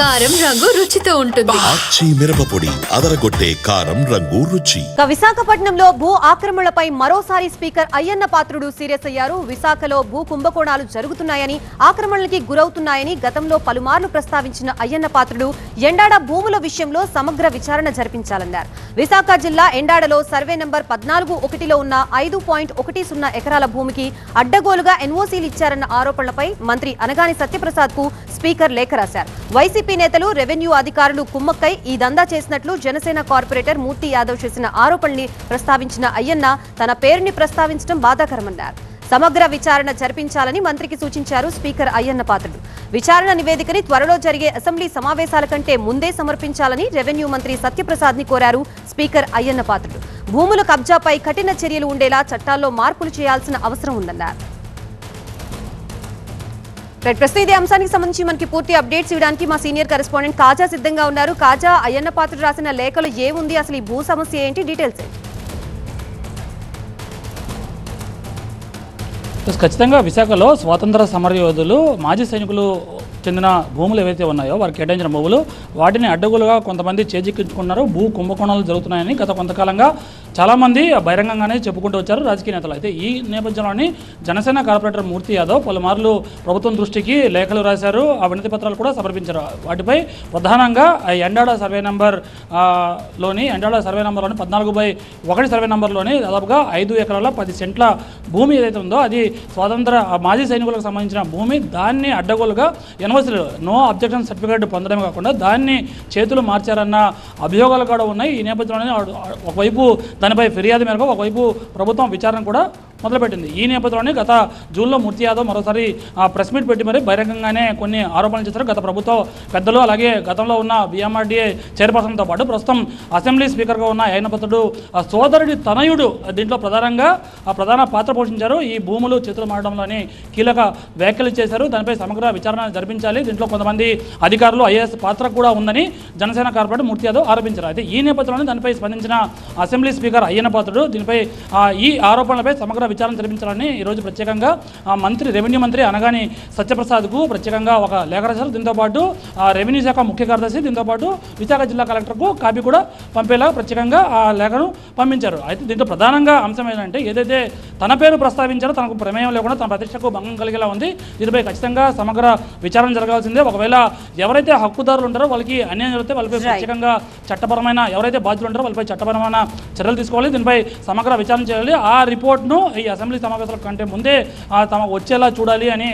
కారం రంగు రుచితో ఉంటుంది. ఆచి మిరపపొడి అదరగొట్టే కారం రంగు రుచి. విశాఖపట్నంలో భూ ఆక్రమణలపై మరోసారి స్పీకర్ అయ్యన్న పాత్రుడు సీరియస్ అయ్యారు. విశాఖలో భూ కుంభకోణాలు జరుగుతున్నాయని, ఆక్రమణలకి గురవుతున్నాయని గతంలో పలుమార్లు ప్రస్తావించిన అయ్యన్న పాత్రుడు ఎండాడ భూముల విషయంలో సమగ్ర విచారణ జరిపించాలన్నారు. విశాఖ జిల్లా ఎండాడలో సర్వే నంబర్ 14-1లో ఉన్న 5.10 ఎకరాల భూమికి అడ్డగోలుగా ఎన్ఓసీలు ఇచ్చారన్న ఆరోపణలపై మంత్రి అనగాని సత్యప్రసాద్ కు స్పీకర్ లేఖ రాశారు. వైసీపీ నేతలు, రెవెన్యూ అధికారులు కుమ్మక్కై ఈ దందా చేసినట్లు జనసేన కార్పొరేటర్ మూర్తి యాదవ్ చేసిన ఆరోపణల్ని ప్రస్తావించిన అయ్యన్న తన పేరుని ప్రస్తావించడం బాధాకరమన్నారు. సమగ్ర విచారణ జరిపించాలని మంత్రికి సూచించారు స్పీకర్ అయ్యన్న పాత్రుడు. విచారణ నివేదికని త్వరలో జరిగే అసెంబ్లీ సమావేశాల కంటే ముందే సమర్పించాలని రెవెన్యూ మంత్రి సత్యప్రసాద్ ని కోరారు స్పీకర్ అయ్యన్న పాత్రుడు. భూముల కబ్జాపై కఠిన చర్యలు ఉండేలా చట్టాల్లో మార్పులు చేయాల్సిన అవసరం ఉందన్నారు. ప్రస్తుతం ఇదే అంశానికి సంబంధించి మనకి పూర్తి అప్డేట్స్ ఇవ్వడానికి మా సీనియర్ కరెస్పాండెంట్ కాజా సిద్ధంగా ఉన్నారు. కాజా, అయ్యన్న పాత్రుడు రాసిన లేఖలో ఏముంది, అసలు ఈ భూ సమస్య ఏంటి, డీటెయిల్స్ ఏంటి? ఖచ్చితంగా విశాఖలో స్వాతంత్ర సమరయోధులు, మాజీ సైనికులు చెందిన భూములు ఏవైతే ఉన్నాయో వారికి కేటాయించిన భూములు, వాటిని అడ్డగోలుగా కొంతమంది చేజిక్కించుకున్నారు. భూ కుంభకోణాలు జరుగుతున్నాయని గత కొంతకాలంగా చాలామంది బహిరంగంగానే చెప్పుకుంటూ వచ్చారు రాజకీయ నేతలు. అయితే ఈ నేపథ్యంలోని జనసేన కార్పొరేటర్ మూర్తి యాదవ్ పలుమార్లు ప్రభుత్వం దృష్టికి లేఖలు రాశారు, ఆ వినతి పత్రాలు కూడా సమర్పించారు. వాటిపై ప్రధానంగా ఎండాడ సర్వే నెంబర్ లోని 14/1 సర్వే నెంబర్లోని దాదాపుగా 5 ఎకరాల 10 సెంట్ల భూమి ఏదైతే ఉందో అది స్వాతంత్ర మాజీ సైనికులకు సంబంధించిన భూమి. దాన్ని అడ్డగోలుగా యూనివర్సిటీలో నో అబ్జెక్షన్ సర్టిఫికేట్ పొందడమే కాకుండా దాన్ని చేతులు మార్చారన్న అభియోగాలు కూడా ఉన్నాయి. ఈ నేపథ్యంలోనే ఒకవైపు దానిపై ఫిర్యాదు మేరకు ఒకవైపు ప్రభుత్వం విచారణ కూడా మొదలుపెట్టింది. ఈ నేపథ్యంలోనే గత జూన్లో మూర్తి యాదవ్ మరోసారి ప్రెస్ మీట్ పెట్టి మరి బహిరంగంగానే కొన్ని ఆరోపణలు చేశారు. గత ప్రభుత్వ పెద్దలు, అలాగే గతంలో ఉన్న BMRDA చైర్పర్సన్తో పాటు ప్రస్తుతం అసెంబ్లీ స్పీకర్గా ఉన్న అయ్యన్న పాత్రుడు సోదరుడి తనయుడు దీంట్లో ప్రధాన పాత్ర పోషించారు. ఈ భూములు చేతులు మారడంలోని కీలక వ్యాఖ్యలు చేశారు. దానిపై సమగ్ర విచారణ జరిపించాలి, దీంట్లో కొంతమంది అధికారులు IAS పాత్ర కూడా ఉందని జనసేన కార్పొరేటర్ మూర్తి యాదవ్ ఆరోపించారు. అయితే ఈ నేపథ్యంలోనే దానిపై స్పందించిన అసెంబ్లీ స్పీకర్ అయ్యన్న పాత్రుడు దీనిపై ఈ ఆరోపణలపై సమగ్ర విచారణ జరిపించాలని ఈరోజు ప్రత్యేకంగా రెవెన్యూ మంత్రి అనగాని సత్యప్రసాద్కు ప్రత్యేకంగా ఒక లేఖ రాశారు. దీంతోపాటు రెవెన్యూ శాఖ ముఖ్య కార్యదర్శి, దీంతోపాటు విశాఖ జిల్లా కలెక్టర్కు కాపీ కూడా పంపేలా ప్రత్యేకంగా ఆ లేఖను పంపించారు. అయితే దీంట్లో ప్రధానంగా అంశం ఏంటంటే ఏదైతే తన పేరు ప్రస్తావించారో తనకు ప్రమేయం లేకుండా తన ప్రతిష్టకు భంగం కలిగేలా ఉంది. దీనిపై ఖచ్చితంగా సమగ్ర విచారణ జరగాల్సిందే. ఒకవేళ ఎవరైతే హక్కుదారులు ఉంటారో వాళ్ళకి అన్యాయం జరిగితే వాళ్ళపై ప్రత్యేకంగా చట్టపరమైన, ఎవరైతే బాధ్యులు ఉంటారో వాళ్ళపై చట్టపరమైన చర్యలు తీసుకోవాలి. దీనిపై సమగ్ర విచారణ చేయాలి. ఆ రిపోర్ట్ను ఈ అసెంబ్లీ సమావేశాల కంటే ముందే తమ వచ్చేలా చూడాలి అని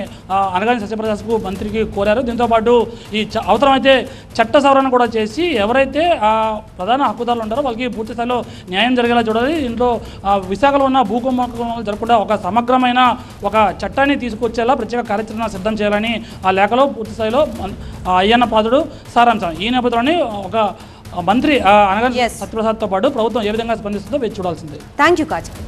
అనగాని సత్యప్రసాద్కు మంత్రికి కోరారు. దీంతోపాటు ఈ అవసరమైతే చట్ట సవరణ కూడా చేసి ఎవరైతే ప్రధాన హక్కుదారులు ఉంటారో వాళ్ళకి పూర్తి స్థాయిలో న్యాయం జరిగేలా చూడాలి. దీంట్లో విశాఖలో ఉన్న భూకుంభకోణాలు జరగకుండా ఒక సమగ్రమైన ఒక చట్టాన్ని తీసుకొచ్చేలా ప్రత్యేక కార్యాచరణ సిద్ధం చేయాలని ఆ లేఖలో పూర్తి స్థాయిలో అయ్యన్న పాత్రుడు సారాంశం. ఈ నేపథ్యంలోని ఒక మంత్రి అనగాని సత్యప్రసాద్తో పాటు ప్రభుత్వం ఏ విధంగా స్పందిస్తుందో వేచి చూడాల్సిందే. Thank you kaja.